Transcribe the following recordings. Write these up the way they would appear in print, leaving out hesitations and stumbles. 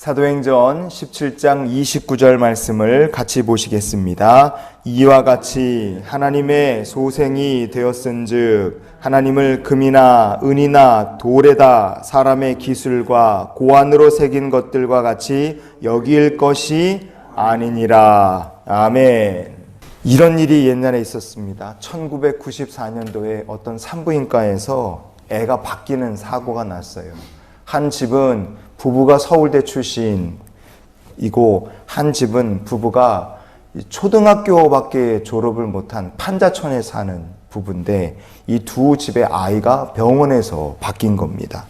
사도행전 17장 29절 말씀을 같이 보시겠습니다. 이와 같이 하나님의 소생이 되었은즉 하나님을 금이나 은이나 돌에다 사람의 기술과 고안으로 새긴 것들과 같이 여길 것이 아니니라. 아멘. 이런 일이 옛날에 있었습니다. 1994년도에 어떤 산부인과에서 애가 바뀌는 사고가 났어요. 한 집은 부부가 서울대 출신이고 한 집은 부부가 초등학교밖에 졸업을 못한 판자촌에 사는 부부인데 이 두 집의 아이가 병원에서 바뀐 겁니다.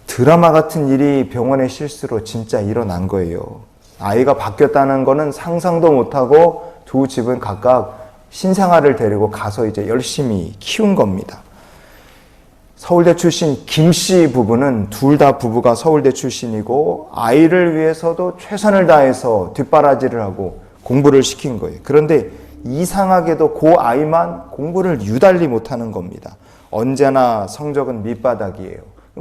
드라마 같은 일이 병원의 실수로 진짜 일어난 거예요. 아이가 바뀌었다는 거는 상상도 못하고 두 집은 각각 신생아를 데리고 가서 이제 열심히 키운 겁니다. 서울대 출신 김씨 부부는 둘 다 부부가 서울대 출신이고 아이를 위해서도 최선을 다해서 뒷바라지를 하고 공부를 시킨 거예요. 그런데 이상하게도 그 아이만 공부를 유달리 못하는 겁니다. 언제나 성적은 밑바닥이에요.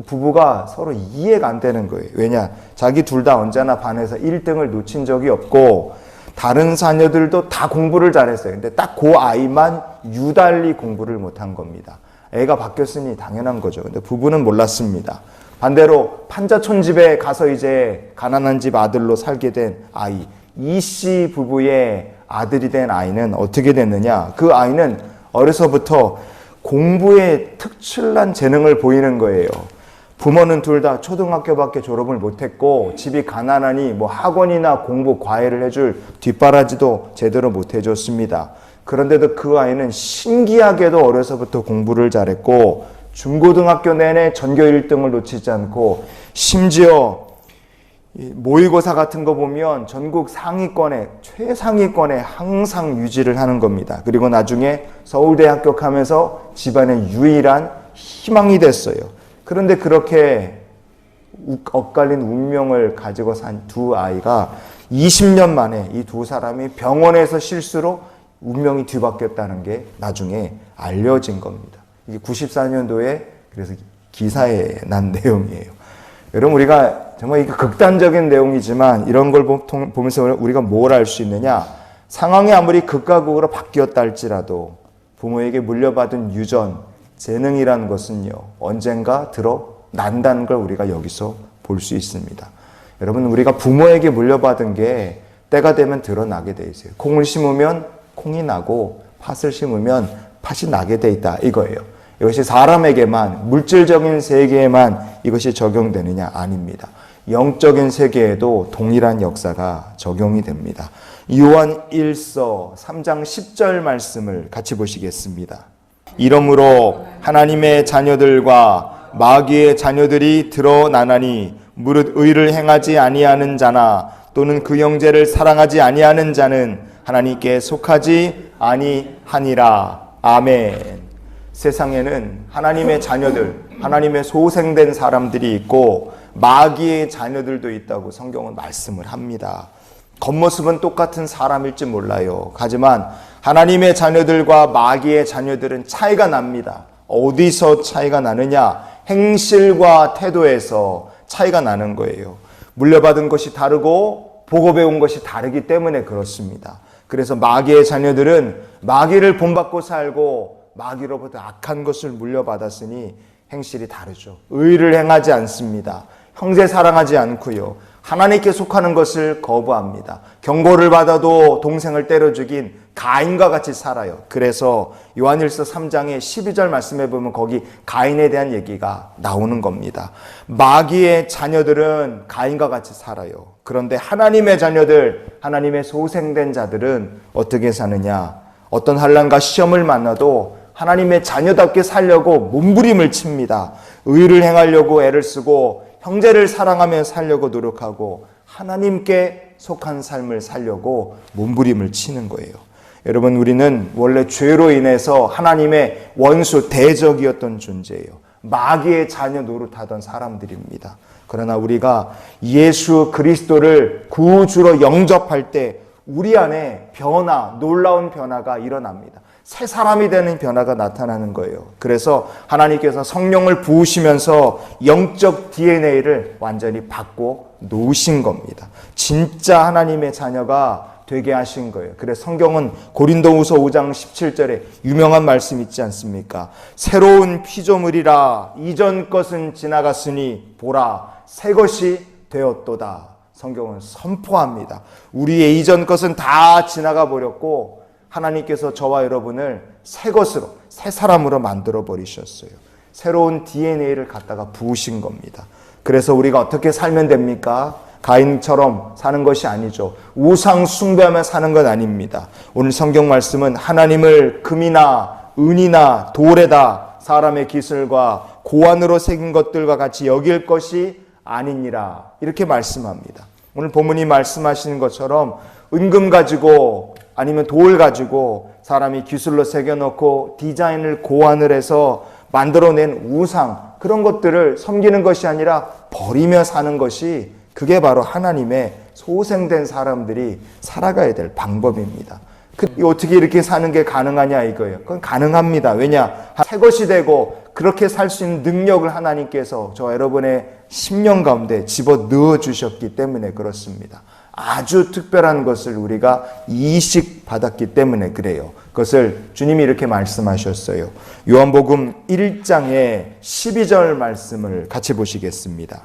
부부가 서로 이해가 안 되는 거예요. 왜냐? 자기 둘 다 언제나 반에서 1등을 놓친 적이 없고 다른 자녀들도 다 공부를 잘했어요. 근데 딱 그 아이만 유달리 공부를 못한 겁니다. 애가 바뀌었으니 당연한 거죠. 근데 부부는 몰랐습니다. 반대로 판자촌 집에 가서 이제 가난한 집 아들로 살게 된 아이, 이씨 부부의 아들이 된 아이는 어떻게 됐느냐? 그 아이는 어려서부터 공부에 특출난 재능을 보이는 거예요. 부모는 둘 다 초등학교밖에 졸업을 못했고 집이 가난하니 뭐 학원이나 공부 과외를 해줄 뒷바라지도 제대로 못 해줬습니다. 그런데도 그 아이는 신기하게도 어려서부터 공부를 잘했고 중고등학교 내내 전교 1등을 놓치지 않고 심지어 모의고사 같은 거 보면 전국 상위권에 최상위권에 항상 유지를 하는 겁니다. 그리고 나중에 서울대 합격하면서 집안의 유일한 희망이 됐어요. 그런데 그렇게 엇갈린 운명을 가지고 산 두 아이가 20년 만에 이 두 사람이 병원에서 실수로 운명이 뒤바뀌었다는 게 나중에 알려진 겁니다. 이게 94년도에 그래서 기사에 난 내용이에요. 여러분 우리가 정말 이게 극단적인 내용이지만 이런 걸 보면서 우리가 뭘 알 수 있느냐? 상황이 아무리 극과 극으로 바뀌었다 할지라도 부모에게 물려받은 유전, 재능이라는 것은요 언젠가 드러난다는 걸 우리가 여기서 볼 수 있습니다. 여러분 우리가 부모에게 물려받은 게 때가 되면 드러나게 돼 있어요. 콩을 심으면 콩이 나고 팥을 심으면 팥이 나게 돼 있다 이거예요. 이것이 사람에게만 물질적인 세계에만 이것이 적용되느냐? 아닙니다. 영적인 세계에도 동일한 역사가 적용이 됩니다. 요한 1서 3장 10절 말씀을 같이 보시겠습니다. 이러므로 하나님의 자녀들과 마귀의 자녀들이 드러나나니 무릇 의를 행하지 아니하는 자나 또는 그 형제를 사랑하지 아니하는 자는 하나님께 속하지 아니하니라. 아멘. 세상에는 하나님의 자녀들, 하나님의 소생된 사람들이 있고 마귀의 자녀들도 있다고 성경은 말씀을 합니다. 겉모습은 똑같은 사람일지 몰라요. 하지만 하나님의 자녀들과 마귀의 자녀들은 차이가 납니다. 어디서 차이가 나느냐? 행실과 태도에서 차이가 나는 거예요. 물려받은 것이 다르고 보고 배운 것이 다르기 때문에 그렇습니다. 그래서 마귀의 자녀들은 마귀를 본받고 살고 마귀로부터 악한 것을 물려받았으니 행실이 다르죠. 의를 행하지 않습니다. 형제 사랑하지 않고요. 하나님께 속하는 것을 거부합니다. 경고를 받아도 동생을 때려 죽인 가인과 같이 살아요. 그래서 요한일서 3장의 12절 말씀에 보면 거기 가인에 대한 얘기가 나오는 겁니다. 마귀의 자녀들은 가인과 같이 살아요. 그런데 하나님의 자녀들, 하나님의 소생된 자들은 어떻게 사느냐? 어떤 환난과 시험을 만나도 하나님의 자녀답게 살려고 몸부림을 칩니다. 의를 행하려고 애를 쓰고 형제를 사랑하며 살려고 노력하고 하나님께 속한 삶을 살려고 몸부림을 치는 거예요. 여러분 우리는 원래 죄로 인해서 하나님의 원수 대적이었던 존재예요. 마귀의 자녀 노릇하던 사람들입니다. 그러나 우리가 예수 그리스도를 구주로 영접할 때 우리 안에 변화, 놀라운 변화가 일어납니다. 새 사람이 되는 변화가 나타나는 거예요. 그래서 하나님께서 성령을 부으시면서 영적 DNA를 완전히 바꿔 놓으신 겁니다. 진짜 하나님의 자녀가 되게 하신 거예요. 그래서 성경은 고린도후서 5장 17절에 유명한 말씀 있지 않습니까? 새로운 피조물이라 이전 것은 지나갔으니 보라 새 것이 되었도다. 성경은 선포합니다. 우리의 이전 것은 다 지나가 버렸고 하나님께서 저와 여러분을 새 것으로, 새 사람으로 만들어 버리셨어요. 새로운 DNA를 갖다가 부으신 겁니다. 그래서 우리가 어떻게 살면 됩니까? 가인처럼 사는 것이 아니죠. 우상 숭배하며 사는 건 아닙니다. 오늘 성경 말씀은 하나님을 금이나 은이나 돌에다 사람의 기술과 고안으로 새긴 것들과 같이 여길 것이 아니니라 이렇게 말씀합니다. 오늘 본문이 말씀하시는 것처럼 은금 가지고 아니면 돌 가지고 사람이 기술로 새겨놓고 디자인을 고안을 해서 만들어낸 우상 그런 것들을 섬기는 것이 아니라 버리며 사는 것이 그게 바로 하나님의 소생된 사람들이 살아가야 될 방법입니다. 어떻게 이렇게 사는 게 가능하냐 이거예요. 그건 가능합니다. 왜냐? 새 것이 되고 그렇게 살 수 있는 능력을 하나님께서 저 여러분의 심령 가운데 집어넣어 주셨기 때문에 그렇습니다. 아주 특별한 것을 우리가 이식받았기 때문에 그래요. 그것을 주님이 이렇게 말씀하셨어요. 요한복음 1장의 12절 말씀을 같이 보시겠습니다.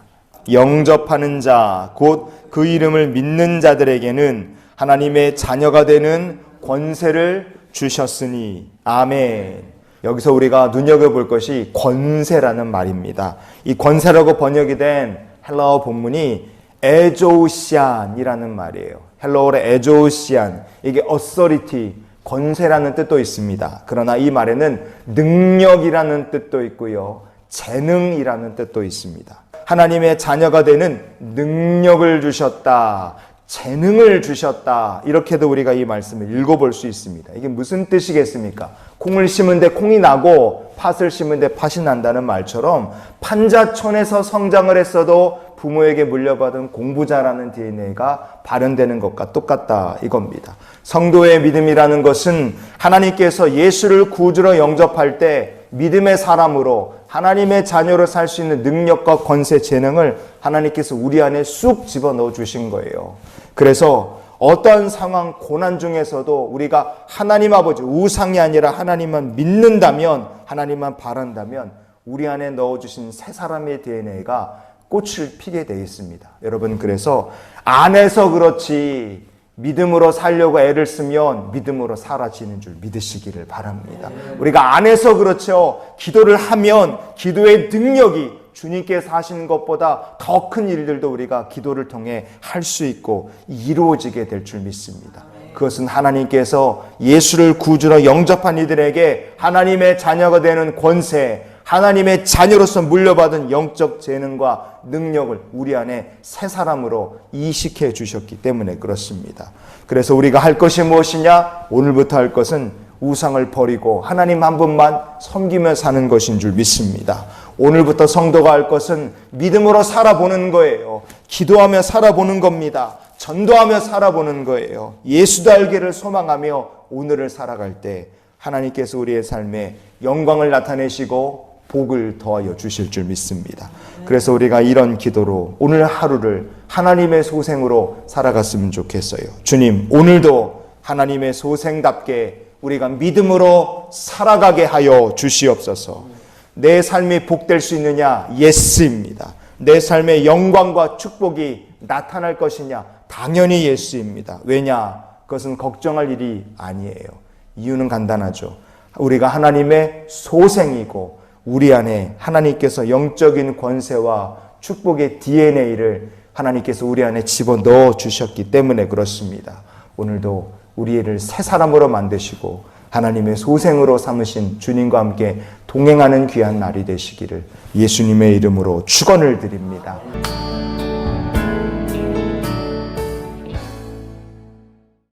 영접하는 자, 곧 그 이름을 믿는 자들에게는 하나님의 자녀가 되는 권세를 주셨으니 아멘. 여기서 우리가 눈여겨볼 것이 권세라는 말입니다. 이 권세라고 번역이 된 헬라어 본문이 에조시안이라는 말이에요. 헬라어로 에조시안, 이게 authority, 권세라는 뜻도 있습니다. 그러나 이 말에는 능력이라는 뜻도 있고요. 재능이라는 뜻도 있습니다. 하나님의 자녀가 되는 능력을 주셨다. 재능을 주셨다. 이렇게도 우리가 이 말씀을 읽어볼 수 있습니다. 이게 무슨 뜻이겠습니까? 콩을 심은데 콩이 나고 팥을 심은데 팥이 난다는 말처럼 판자촌에서 성장을 했어도 부모에게 물려받은 공부자라는 DNA가 발현되는 것과 똑같다 이겁니다. 성도의 믿음이라는 것은 하나님께서 예수를 구주로 영접할 때 믿음의 사람으로 하나님의 자녀로 살 수 있는 능력과 권세, 재능을 하나님께서 우리 안에 쑥 집어넣어 주신 거예요. 그래서 어떠한 상황, 고난 중에서도 우리가 하나님 아버지, 우상이 아니라 하나님만 믿는다면, 하나님만 바란다면 우리 안에 넣어주신 새 사람의 DNA가 꽃을 피게 되어 있습니다. 여러분, 그래서 안에서 그렇지 믿음으로 살려고 애를 쓰면 믿음으로 사라지는 줄 믿으시기를 바랍니다. 우리가 안에서 그렇죠. 기도를 하면 기도의 능력이 주님께서 하시는 것보다 더 큰 일들도 우리가 기도를 통해 할 수 있고 이루어지게 될 줄 믿습니다. 그것은 하나님께서 예수를 구주로 영접한 이들에게 하나님의 자녀가 되는 권세, 하나님의 자녀로서 물려받은 영적 재능과 능력을 우리 안에 새 사람으로 이식해 주셨기 때문에 그렇습니다. 그래서 우리가 할 것이 무엇이냐? 오늘부터 할 것은 우상을 버리고 하나님 한 분만 섬기며 사는 것인 줄 믿습니다. 오늘부터 성도가 할 것은 믿음으로 살아보는 거예요. 기도하며 살아보는 겁니다. 전도하며 살아보는 거예요. 예수도 알기를 소망하며 오늘을 살아갈 때 하나님께서 우리의 삶에 영광을 나타내시고 복을 더하여 주실 줄 믿습니다. 그래서 우리가 이런 기도로 오늘 하루를 하나님의 소생으로 살아갔으면 좋겠어요. 주님, 오늘도 하나님의 소생답게 우리가 믿음으로 살아가게 하여 주시옵소서. 내 삶이 복될 수 있느냐? 예스입니다. 내 삶의 영광과 축복이 나타날 것이냐? 당연히 예스입니다. 왜냐? 그것은 걱정할 일이 아니에요. 이유는 간단하죠. 우리가 하나님의 소생이고 우리 안에 하나님께서 영적인 권세와 축복의 DNA를 하나님께서 우리 안에 집어넣어 주셨기 때문에 그렇습니다. 오늘도 우리를 새 사람으로 만드시고 하나님의 소생으로 삼으신 주님과 함께 동행하는 귀한 날이 되시기를 예수님의 이름으로 축원을 드립니다.